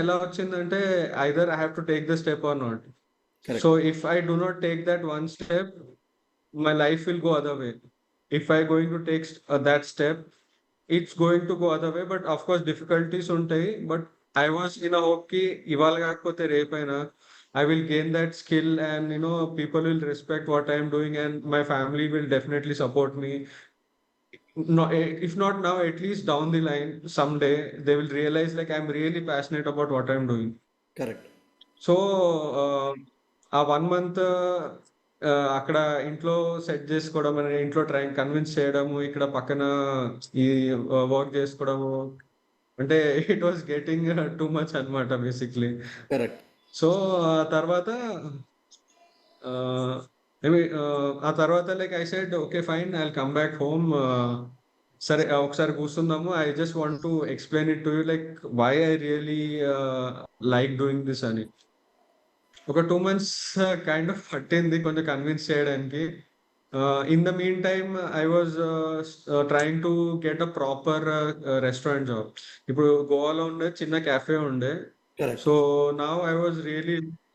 ఎలా వచ్చిందంటే either I have to take the step or not. Correct. So if I do not take that one step, my life will go other way. If I going to take that step, it's going to go other way. But of course, difficulties ఉంటాయి. But I was in a hope ki ఇవాళ కాకపోతే రేపైనా I will gain that skill, and people will respect what I am doing, and my family will definitely support me. No, if not now, at least down the line, someday they will realize like I'm really passionate about what I'm doing. Correct. So ఆ 1 month అక్కడ ఇంట్లో set చేసుకోవడం, అని ఇంట్లో convince చేయడము, ఇక్కడ పక్కన ఈ వర్క్ చేసుకోవడము, అంటే it was getting too much అన్నమాట బేసిక్లీ. Correct. సో తర్వాత ఆ తర్వాత like I said okay fine, I will come back home. సరే ఒకసారి కూర్చుందాము. I just want to explain it to you like why I really like doing this అని. ఒక 2 months kind of పట్టింది కొంచెం కన్విన్స్ చేయడానికి. In the meantime I was trying to get a proper restaurant job. ఇప్పుడు గోవాలో ఉండే చిన్న cafe ఉండే. Correct. So now I was really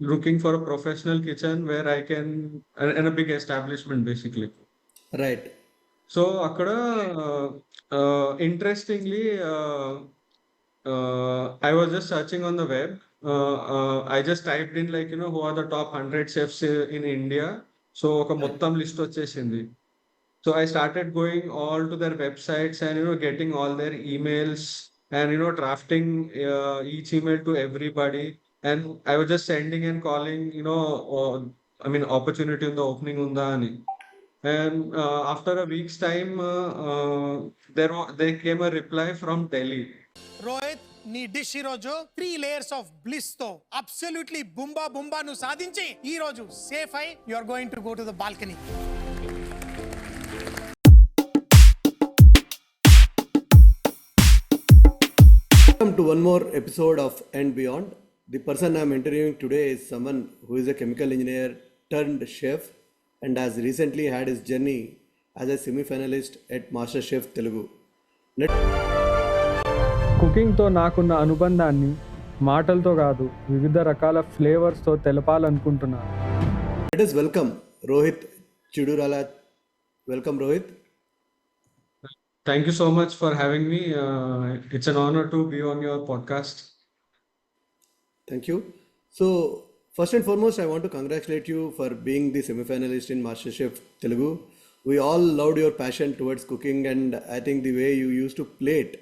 looking for a professional kitchen where I can, and a big establishment basically. Right. సో అక్కడ interestingly I was just searching on the web. I just typed in like who are the top 100 chefs in India. So ఒక Right. మొత్తం list వచ్చేసింది. So I started going all to their websites and getting all their emails, and drafting each email to everybody, and I was just sending and calling, I mean opportunity in the opening unda ani. And after a week's time, there came a reply from Delhi. Rohit, నీ dish ఈ రోజు 3 layers of bliss తో absolutely బుంబా బుంబా ను సాధించి ఈ రోజు సేఫ్ అయి you are going to go to the balcony. Welcome to one more episode of And Beyond. The person I'm interviewing today is someone who is a chemical engineer turned chef and has recently had his journey as a semi-finalist at Masterchef Telugu. కుకింగ్తో నాకున్న అనుబంధాన్ని మాటలతో కాదు, వివిధ రకాల ఫ్లేవర్స్తో తెలపాలనుకుంటున్నాను. Let us welcome Rohit Chidurala. Welcome, Rohit. Thank you so much for having me. It's an honor to be on your podcast. Thank you. So, first and foremost, I want to congratulate you for being the semi-finalist in Masterchef Telugu. We all loved your passion towards cooking, and I think the way you used to plate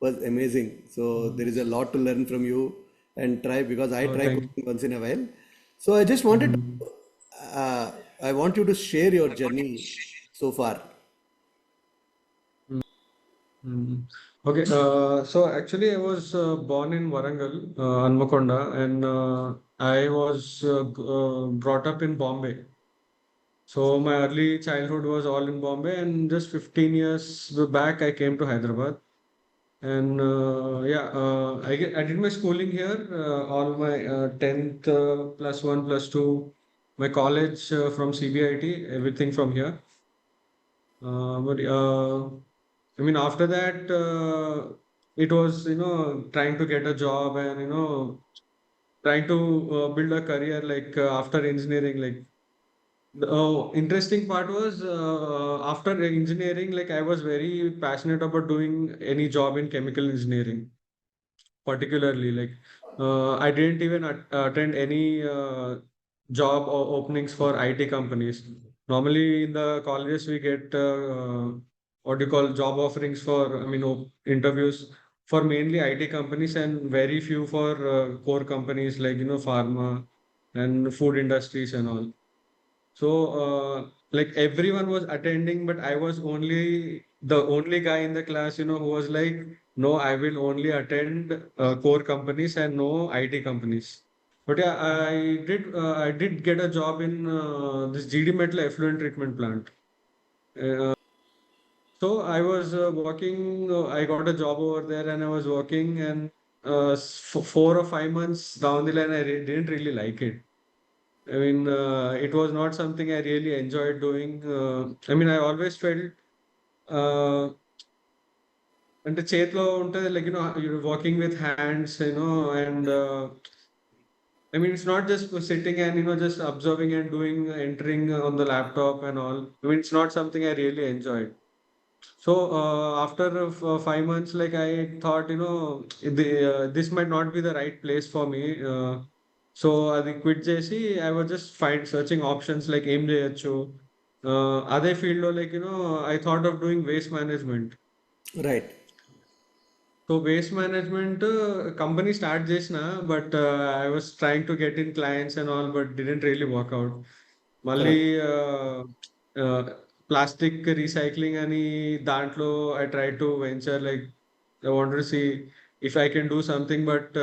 was amazing. So there is a lot to learn from you and try, because I try cooking once in a while. So I just wanted to, I want you to share your journey so far. Okay, so actually I was born in Warangal, Anmakonda, and I was brought up in Bombay. So my early childhood was all in Bombay, and just 15 years back I came to Hyderabad. And I did my schooling here, all my 10th plus 1 plus 2, my college from CBIT, everything from here. But I mean, after that, it was, trying to get a job, and, trying to build a career like after engineering. Like the interesting part was after engineering, like I was very passionate about doing any job in chemical engineering, particularly. Like I didn't even attend any job or openings for IT companies. Normally in the colleges we get what do you call job offerings for, I mean, interviews for mainly IT companies, and very few for core companies like pharma and food industries and all. So like everyone was attending, but I was the only guy in the class, who was like, no, I will only attend core companies and no IT companies. But yeah, I did get a job in this GD Metal effluent treatment plant. So I was working. I got a job over there, and I was working, and for 4 or 5 months down the line, I didn't really like it. I mean, it was not something I really enjoyed doing. I mean, I always felt uh, అంటే చేతిలో ఉంటది like you're working with hands, and I mean, it's not just sitting and just observing and doing entering on the laptop and all. I mean, it's not something I really enjoyed. So after 5 months, like I thought, this might not be the right place for me. So అది quit చేసి I was just searching options like ఏం చేయొచ్చు. అదే field లో like I thought of doing waste management. Right. So waste management company start చేసిన but I was trying to get in clients and all but didn't really work out. మళ్ళీ Correct. Plastic recycling అని దాంట్లో I tried to venture like I wanted to see if I can do something but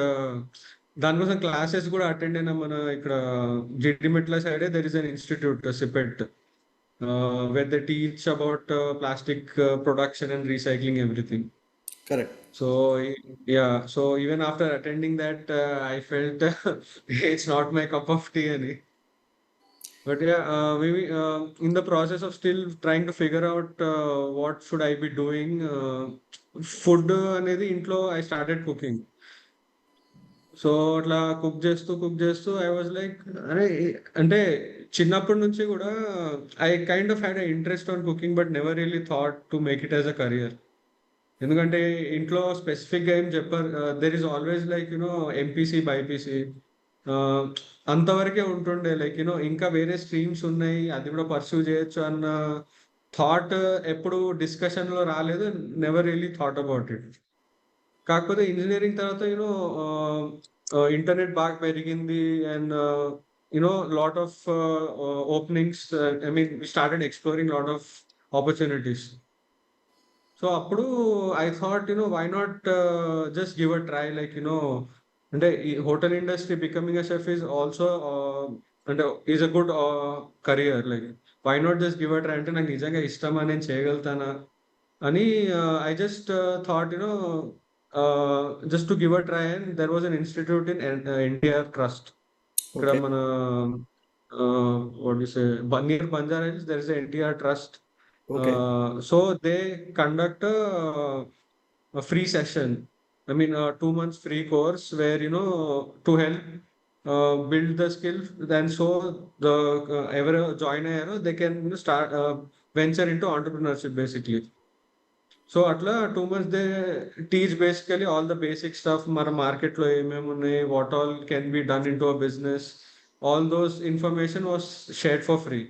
దానికోసం classes కూడా attend అయినా మన ఇక్కడ జిడిమెట్ల సైడే there is an institute CIPET where they teach about plastic production and recycling everything. Correct. So yeah, so even after attending that, I felt it's not my cup of tea, any. But yeah, maybe in the process of still trying to figure out what should I be doing, food అనేది ఇంట్లో I started cooking. So అట్లా cook చేస్తూ I was like అరే అంటే చిన్నప్పటి నుంచి కూడా I kind of had a interest on cooking but never really thought to make it as a career. ఎందుకంటే ఇంట్లో స్పెసిఫిక్గా ఏం చెప్పారు, there is always like MPC BiPC అంతవరకే ఉంటుండే లైక్ ఇంకా వేరే స్ట్రీమ్స్ ఉన్నాయి అది కూడా పర్సూ చేయొచ్చు అన్న థాట్ ఎప్పుడు డిస్కషన్లో రాలేదు, never really thought about it. కాకపోతే ఇంజనీరింగ్ తర్వాత ఇంటర్నెట్ బాగా పెరిగింది and lot of openings, I mean started exploring lot of opportunities. So అప్పుడు I thought why not just give a try like అంటే ఈ hotel industry becoming a chef is also అంటే is a good career, like why not just give a try అంటే నాకు నిజంగా ఇష్టమా నేను చేయగలుగుతానా అని I just thought just to give a try and there was an institute in NTR trust. ఇక్కడ Okay. మన what you say near Banjara hills there is NTR trust. Okay. So they conduct a free session. I mean, a 2 months free course where to help build the skills. Then so the ever joiner they can start venture into entrepreneurship basically. So atla 2 months they teach basically all the basic stuff. Mara market lo em unnai, what all can be done into a business. All those information was shared for free.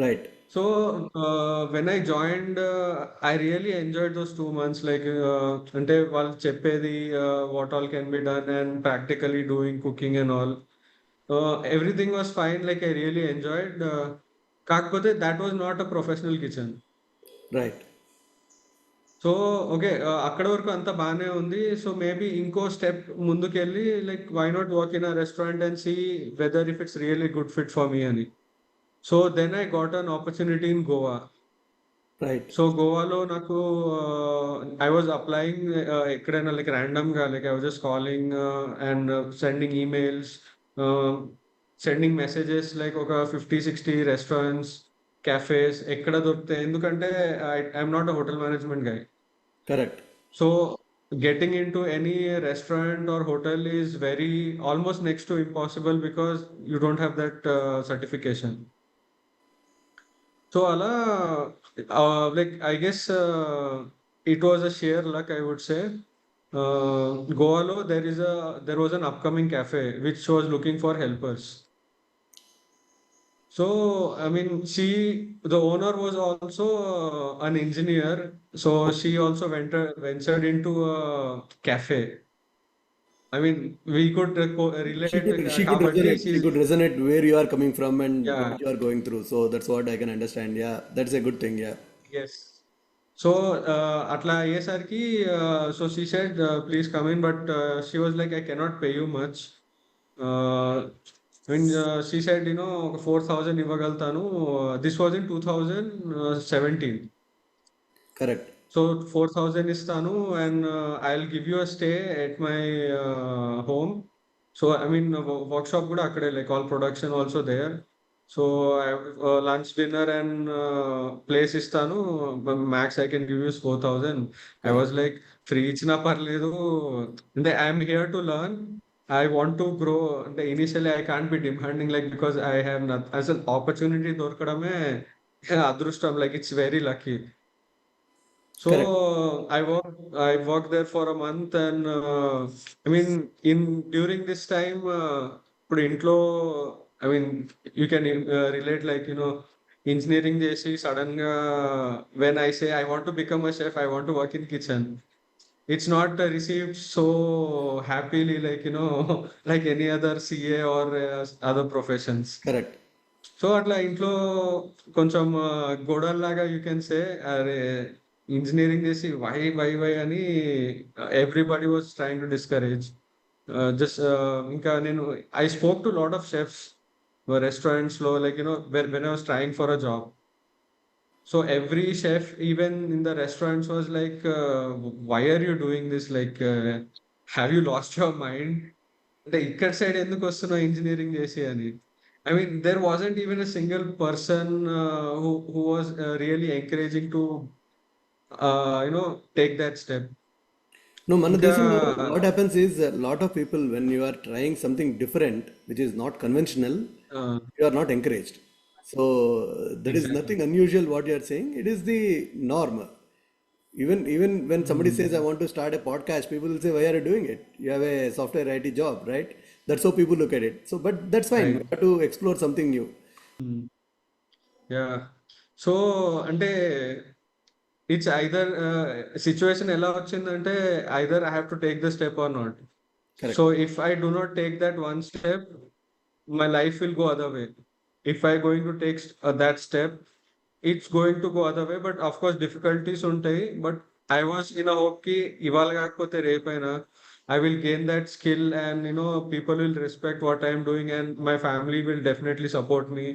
Right. So when I joined, I really enjoyed those 2 months. Like, అంటే వాళ్ళు చెప్పేది what all can be done and practically doing cooking and all. Everything was fine. Like I really enjoyed. కాకపోతే that was not a professional kitchen. Right. So okay అక్కడ వరకు అంతా బాగానే ఉంది. So maybe ఇంకో స్టెప్ ముందుకెళ్ళి like why not work in a restaurant and see whether if it's really good fit for me అని. So then I got an opportunity in Goa. Right. So గోవాలో నాకు ఐ వాజ్ అప్లయింగ్ ఎక్కడైనా like ర్యాండమ్గా like I was just calling and sending emails, sending messages like ఒక 50-60 restaurants cafes ఎక్కడ దొరుకుతాయి. ఎందుకంటే I'm not a hotel management guy. Correct. So getting into any restaurant or hotel is very almost next to impossible because you don't have that certification. So అలా like I guess it was a sheer luck I would say. Goalo there was an upcoming cafe which was looking for helpers. So I mean the owner was also an engineer, so she also ventured into a cafe. I mean we could relate కాబట్టి She she's could resonate where you are coming from and yeah. what you are going through. So that's what I can understand. Yeah, that's a good thing. Yeah. Yes. So atla అయ్యేసరికి so she said please come in but she was like I cannot pay you much. When she said 4,000 ఇవ్వగలుగుతాను. This was in 2017. Correct. So 4,000 ఇస్తాను and I'll give you a stay at my home. So I mean workshop కూడా అక్కడే like all production also there. So lunch dinner and place ఇస్తాను, max I can give you 4,000. I was like free ఇచ్చినా పర్లేదు, అంటే I'm here to learn, I want to grow. అంటే initially I can't be demanding like, because I have nothing అసలు opportunity దొరకడమే అదృష్టం, like it's very lucky. So Correct. I worked there for a month, and I mean, in during this time, ఇప్పుడు ఇంట్లో, I mean, you can relate, like, engineering చేసి sudden గా when I say I want to become a chef, I want to work in kitchen, it's not received so happily, like, like any other CA or other professions. Correct. So అట్లా ఇంట్లో కొంచెం గొడవల్లాగా you can say, అరే engineering చేసి why అని everybody was trying to discourage. Just ఇంకా నేను I spoke to lot of chefs రెస్టారెంట్స్లో, like when I was trying for a job. So every chef even in the restaurants was like, why are you doing this, like have you lost your mind, అంటే ఇక్కడ side ఎందుకు వస్తున్నావు engineering చేసి అని. I mean there wasn't even a single person who was really encouraging to take that step. No, మన ఇంకా దేశంలో what happens is a lot of people, when you are trying something different, which is not conventional, you are not encouraged. So there is nothing unusual what you are saying. It is the norm. Even when somebody says, I want to start a podcast, people will say, why are you doing it? You have a software IT job, right? That's how people look at it. So, but that's fine. You have to explore something new. Yeah, so అంటే it's either situation ఎలా వచ్చిందంటే, either I have to take the step are not. Correct. So if I do not take that one step, my life will go other way. If I going to take that step, it's going to go other way. But of course difficulties ఉంటాయి. But I was in a hope ki ఇవాళ కాకపోతే రేపైనా I will gain that skill, and people will respect what I am doing, and my family will definitely support me.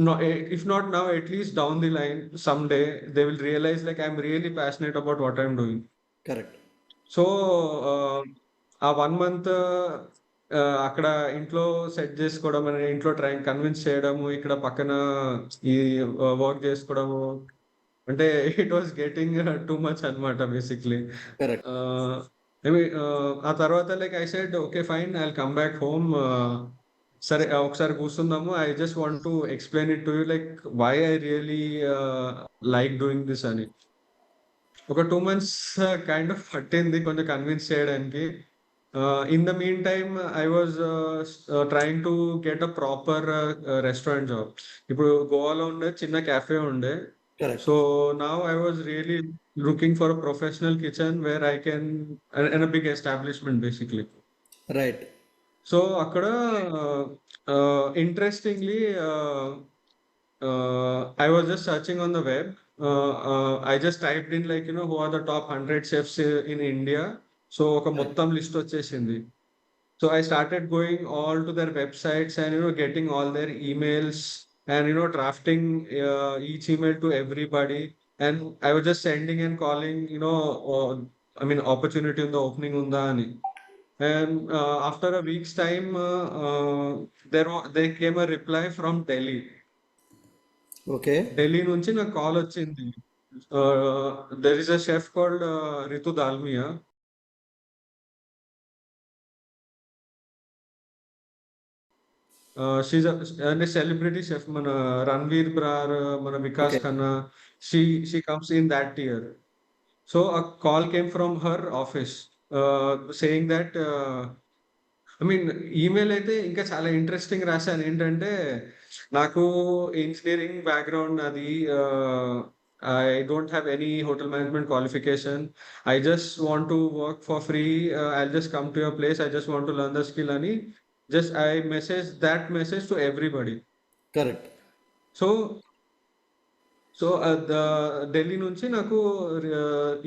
No, if not now, at least down the line someday they will realize like I'm really passionate about what I'm doing. Correct. So ఆ 1 month అక్కడ ఇంట్లో set చేసుకోవడం, అని ఇంట్లో convince చేయడము, ఇక్కడ పక్కన ఈ వర్క్ చేసుకోవడము, అంటే it was getting too much అనమాట బేసిక్లీ. Correct. ఆ తర్వాత like I said okay fine, I will come back home. సరే ఒకసారి కూర్చుందాము, I just want to explain it to you like why I really like doing this అని. ఒక 2 months kind of పట్టింది కొంచెం కన్విన్స్ చేయడానికి. In the meantime I was trying to get a proper restaurant job. ఇప్పుడు గోవాలో ఉండే చిన్న cafe ఉండే. Correct. So now I was really looking for a professional kitchen where I can, and a big establishment basically. Right. సో అక్కడ interestingly I was just searching on the web. I just typed in like, who are the top 100 chefs in India. So ఒక మొత్తం list వచ్చేసింది. So I started going all to their websites and, getting all their emails and, drafting each email to everybody. And I was just sending and calling, I mean, opportunity in the opening unda ani. And after a week's time, there came a reply from Delhi. Okay. Delhi నుంచి నాకు call వచ్చింది. There is a chef called Ritu Dalmia. She's అంటే celebrity chef, మన రణ్వీర్ బ్రార్, మన Vikas Okay. Khanna, she comes in that year. So a call came from her office saying that I mean email అయితే ఇంకా చాలా interesting రాశాను. ఏంటంటే నాకు ఇంజనీరింగ్ బ్యాక్గ్రౌండ్ అది, I don't have any hotel management qualification, I just want to work for free, I just come to your place, I just want to learn the skill అని just I message that message to everybody. Correct. So so Delhi నుంచి నాకు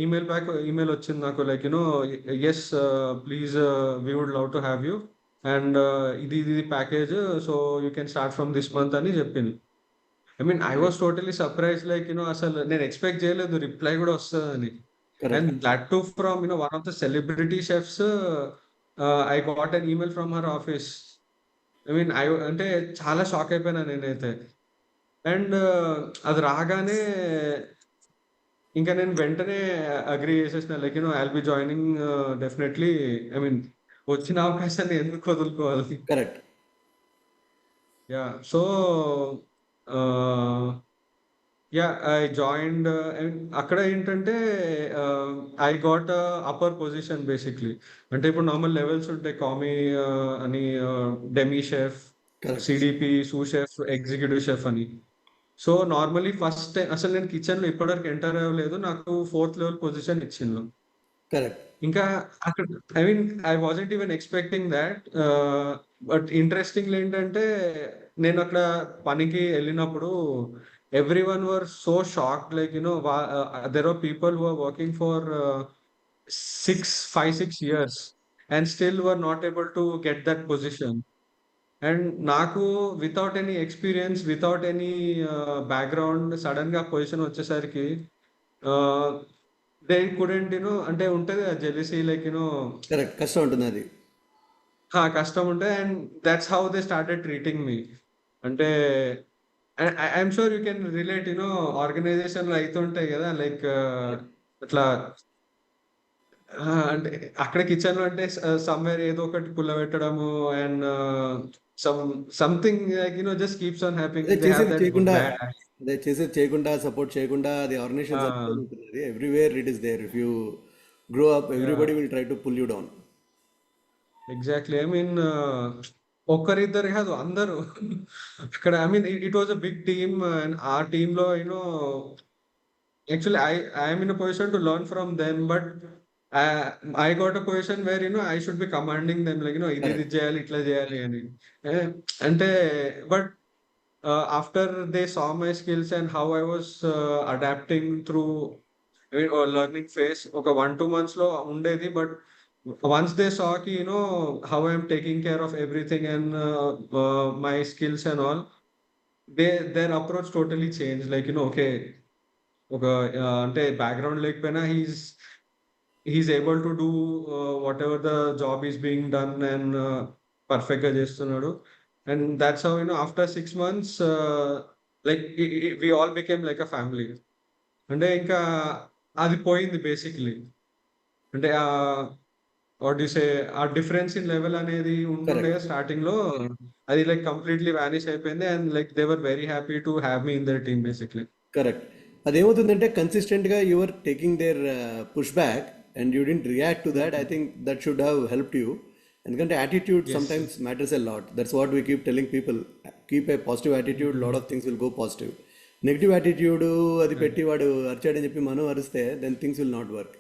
email వచ్చింది నాకు, like yes please we would love to have you, and ఇది package, so you can start from this month అని చెప్పింది. I mean I was totally surprise, like అసలు నేను expect చేయలేదు రిప్లై కూడా వస్తుందని. Correct. And that too from one of the celebrity chefs. I got an email from her office I mean అంటే చాలా shock అయిపోయినా నేనైతే. అండ్ అది రాగానే ఇంకా నేను వెంటనే అగ్రీ చేసేసిన. Like I'll be joining definitely. I mean వచ్చిన అవకాశాన్ని ఎందుకు వదులుకోవాలి? Correct. Yeah! So, ah, yeah! I joined and అక్కడ ఏంటంటే I got upper position basically. అంటే ఇప్పుడు నార్మల్ లెవెల్స్ ఉంటాయి. కామీ అని, demi chef, correct. CDP, sous chef, executive chef అని. సో, నార్మల్లీ ఫస్ట్ టైమ్ అసలు నేను కిచెన్‌లో ఇప్పటివరకు ఎంటర్ అవ్వలేదు. నాకు ఫోర్త్ లెవెల్ పొజిషన్ ఇచ్చిండ్రు. కరెక్ట్. ఇంకా అక్కడ I mean I wasn't even expecting thought. But interestingly ఏంటంటే నేను అక్కడ పనికి ఎళ్ళినప్పుడు everyone were so shocked. Like there are people who are working for 6 years and still were not able to get that position. And నాకు without any experience, without any background సడెన్‌గా position వచ్చేసరికి ah, they couldn't అంటే ఉంటది కదా! Jealousy like correct. కష్టం ఉంటుంది అది. కష్టం ఉంటది. And that's how they started treating me. అంటే I'm sure you can relate. ఆర్గనైజేషన్‌లో అయితుంటాయి గదా! లైక్ అట్లా అంటే అక్కడ కిచెన్‌లో అంటే సమ్‌వేర్ ఏదో ఒకటి పుల్లబెట్టడము and some something like just keeps on happening. అదే దే హావ్ చేసేది దట్ చేయకుండా, బ్యాడ్ యాక్ట్. అదే చేసేది చేయకుండా, సపోర్ట్ చేయకుండా అది ఆర్గనైజేషన్ ఆ! సక్సెస్ ఉంటుంది. అది everywhere it is there. If you grow up yeah! Everybody will try to pull you down. Exactly. I mean ఒక్కరిద్దరు కాదు అందరూ. అక్కడ I mean it was a big team and ఆ టీమ్‌లో actually I am in a position to learn from them, but I got a position where I should be commanding them, like ఇది correct. చేయాలి ఇట్లా చేయాలి అని. Eh, అంటే but after they saw my skills and how I was adapting through learning phase, ఒక 1-2 months లో ఉండేది. But once they saw ki how I am taking care of everything and my skills and all, their approach totally changed. Like okay, ఒక అంటే background లేకపోయినా he's able to do whatever the job is being done and పర్ఫెక్ట్‌గా చేస్తున్నాడు. And that's how after 6 months like we all became like a family. అంటే ఇంకా అది పోయింది basically. అంటే వాట్ యూ సే ఆ డిఫరెన్స్ ఇన్ లెవెల్ అనేది ఉంటుండే కరెక్ట్. స్టార్టింగ్‌లో. అది లైక్ కంప్లీట్‌లీ వానిష్ అయిపోయింది. And like they were very happy to have me in their team basically. Correct. అదేమవుతుందంటే కన్సిస్టెంట్గా you're taking their push back and you didn't react to that. I think that should have helped you. ఎందుకంటే attitude yes. Sometimes matters a lot. That's what we keep telling people. Keep a positive attitude, lot of things will go positive. Negative attitude అది పెట్టి వాడు అరిచాడని చెప్పి మనం అరిస్తే then things will not work.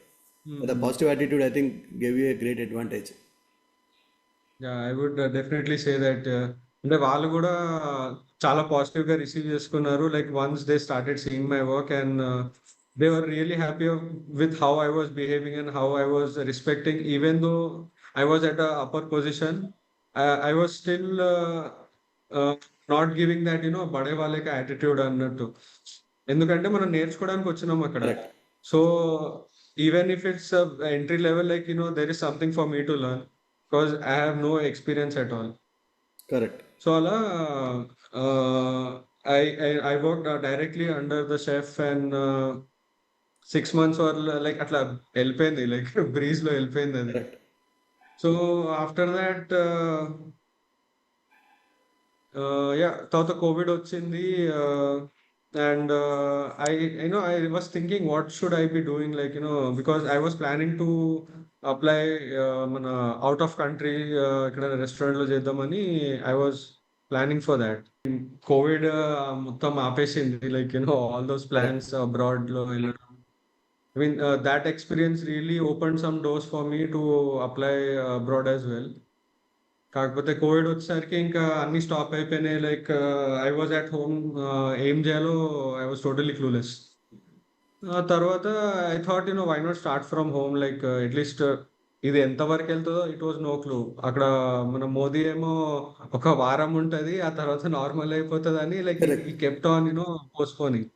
The positive attitude I think gave you a great advantage. Yeah! I would definitely say that. అంటే వాళ్ళు గూడా చాలా పాజిటివ్‌గా రిసీవ్ చేసుకున్నారు. Like once they started seeing my work and they were really happy with how I was behaving and how I was respecting. Even though I was at upper position, I was still not giving that బడే వాళ్ళకి attitude అన్నట్టు. ఎందుకంటే మనం నేర్చుకోవడానికి వచ్చినాం అక్కడ. Correct. So even if it's entry level, like there is something for me to learn. Because I have no experience at all. Correct. So అలా I worked directly under the chef and 6 months or like అట్లా ఎళ్ళిపోయింది. Like బ్రీజ్‌లో ఎళ్ళిపోయిందది. Correct. So after that yeah! తర్వాత కోవిడొచ్చింది. And I was thinking what should I be doing, like because I was planning to apply మన out of country ఎక్కడైనా రెస్టారెంట్‌లో చేద్దామని I was planning for that. Covid మొత్తం ఆపేసింది. Like all those correct. Plans అబ్రాడ్‌లో వెళ్ళడం. I mean that experience really opened some doors for me to apply abroad as well. కాకపోతే Covid వచ్చేసరికి ఇంకా అన్నీ స్టాప్ అయిపోయినాయి. Like I was at home. ఏం చేయాలో ఐ వాజ్ టోటల్లీ క్లూలెస్. ఆ తర్వాత I thought why not start from home, like at least ఇది ఎంత వరకెళ్తదో ఇట్ వాస్ నో క్లూ. అక్కడ మన మోదీ ఏమో ఒక వారం ఉంటది. ఆ తర్వాత నార్మల్ అయిపోతదని like correct. He kept on postponing.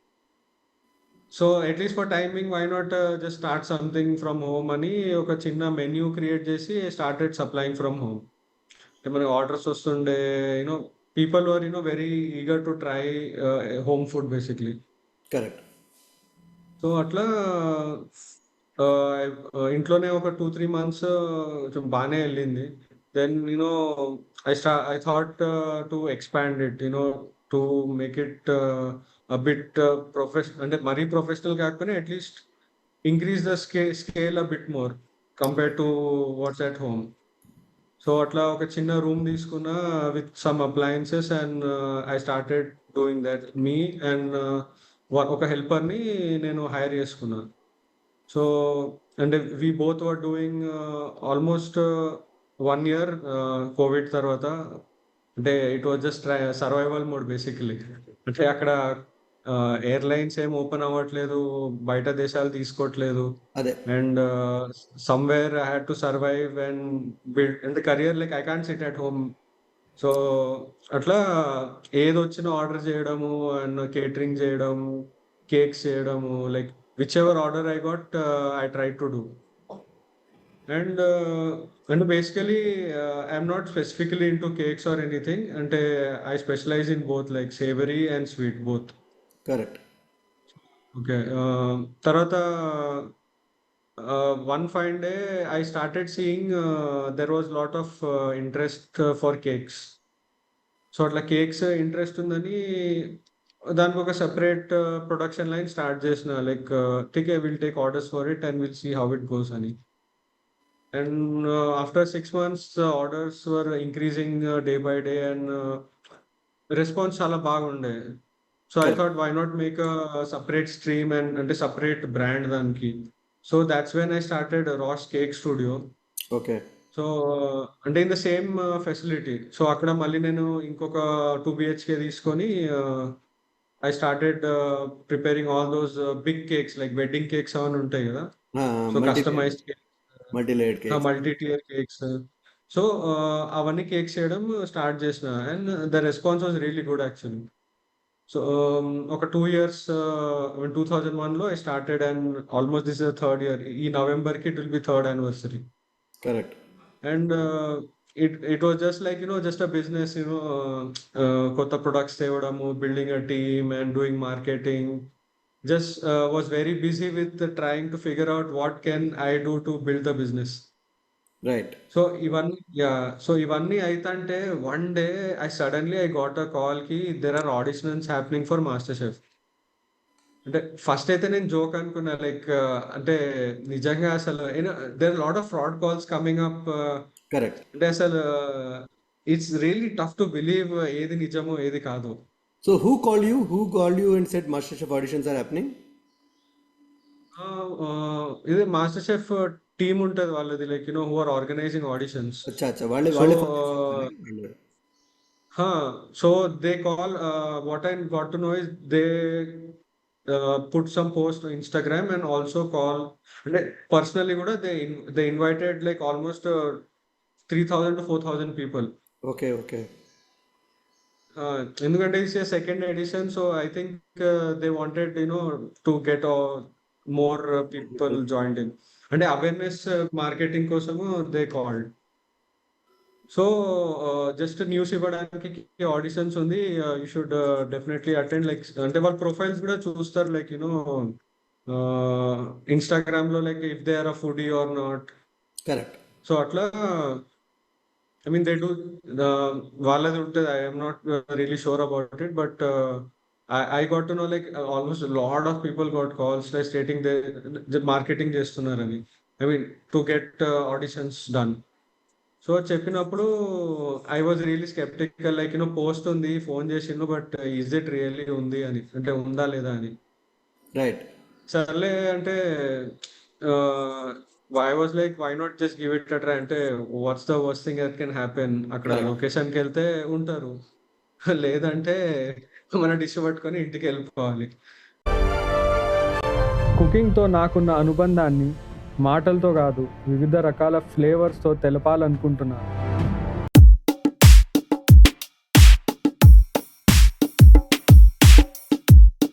So at least for timing why not just start something from home అని ఒక చిన్న మెన్యూ క్రియేట్ చేసి స్టార్టెడ్ సప్లయింగ్ ఫ్రమ్ హోమ్. మనకి ఆర్డర్స్ వస్తుండే, you know people were very eager to try home food basically. Correct. So అట్లా ఇంట్లోనే ఒక 2-3 months కొంచెం బాగానే వెళ్ళింది. Then I thought to expand it, to make it bit అంటే మరీ ప్రొఫెషనల్ కాకపోయినా at least increase the scale bit more compare to what's at home. So అట్లా ఒక చిన్న రూమ్ తీసుకున్నా with some appliances and I started doing that me and ఒక హెల్పర్ని నేను hire చేసుకున్నాను. సో అంటే we both were doing almost 1 year Covid తర్వాత. అంటే it was just survival mode basically. అంటే అక్కడ ఎయిర్లైన్స్ ఏం ఓపెన్ అవ్వట్లేదు, బయట దేశాలు తీసుకోవట్లేదు. అదే. And somewhere I had to survive and build in the career, like I can't sit at home. So అట్లా ఏదొచ్చినా ఆర్డర్ చేయడము అండ్ కేటరింగ్ చేయడము, కేక్స్ చేయడము, like which ever order I got I try to do. And basically I'm not specifically into cakes or anything. అంటే I specialize in both, like savoury and sweet both. Correct. Okay. తర్వాత one fine day I started seeing there was lot of interest for cakes. So అట్లా cakes interest ఉందని దానికి ఒక separate production line start చేసిన, like ఠీక్ will take orders for it and will see how it goes అని. And after 6 months orders were increasing day by day and response చాలా బాగుండే. So I thought why not make a separate stream and అంటే separate brand దానికి. So that's when I started Rash cake studio. Okay. So అంటే in the same facility. So అక్కడ మళ్ళీ నేను ఇంకొక 2 BHK తీసుకొని I started preparing all those big cakes, like wedding cakes అవన్నీ ఉంటాయి కదా. So customised cakes, multi layered cakes, multi tier cakes. So అవన్నీ కేక్స్ చేయడం స్టార్ట్ చేసిన and the response was really good actually. So ఒక 2 years 2001లో I started and almost this is third year. ఈ నవంబర్కి it will be third anniversary. Correct. And it was just like just a business, కొత్త products తేవడము, building a team and doing marketing. Just was very busy with trying to figure out what can I do to build the business. Right. So ఇవన్నీ అయితంటే one day I got a call కి there are auditions happening for MasterChef. అంటే first అయితే నేను joke అనుకున్నా, like అంటే నిజంగా అసలు there lot of fraud calls coming up. Correct. అంటే అసలు it's really tough to believe ఏది నిజమో ఏది కాదు. So who called you and said MasterChef auditions are happening? ఇది మాస్టర్ షెఫ్ టీమ్ ఉంటుంది వాళ్ళది, like who are organizing auditions. అచ్చా అచ్చా, వాళ్ళే so so they call, what I got to know is they put some post on Instagram and also call, and personally kuda they invited like almost 3,000 to 4,000 people. Okay. Okay. ఎందుకంటే it's a second edition, so I think they wanted to get more people joined in. అంటే awareness marketing కోసము they called. So just news ఇవ్వడానికి auditions ఉంది, you should definitely attend. Like అంటే వాళ్ళ profiles కూడా చూస్తారు, like Instagram లో, like if they are a foodie or not. Correct. So అట్లా ఐ మీన్ దే డూ, వాళ్ళది ఉంటుంది. I'm not really sure about it, but I got to know like almost a lot of people got calls like stating they marketing చేస్తున్నారని, I mean to get auditions done. So చెప్పినప్పుడు I was really sceptical, like post ఉంది, phone చేసిండు, but is it really ఉంది అని, అంటే ఉందా లేదా అని. రైట్. సర్లే అంటే I was like why not just give it a try. అంటే what's the worst thing that can happen. అక్కడ లొకేషన్కి వెళ్తే ఉంటారు, లేదంటే మన డిష్ పట్టుకొని ఇంటికి వెళ్ళిపోవాలి. కుకింగ్తో నాకున్న అనుబంధాన్ని మాటలతో కాదు, వివిధ రకాల ఫ్లేవర్స్తో తెలపాలనుకుంటున్నాను.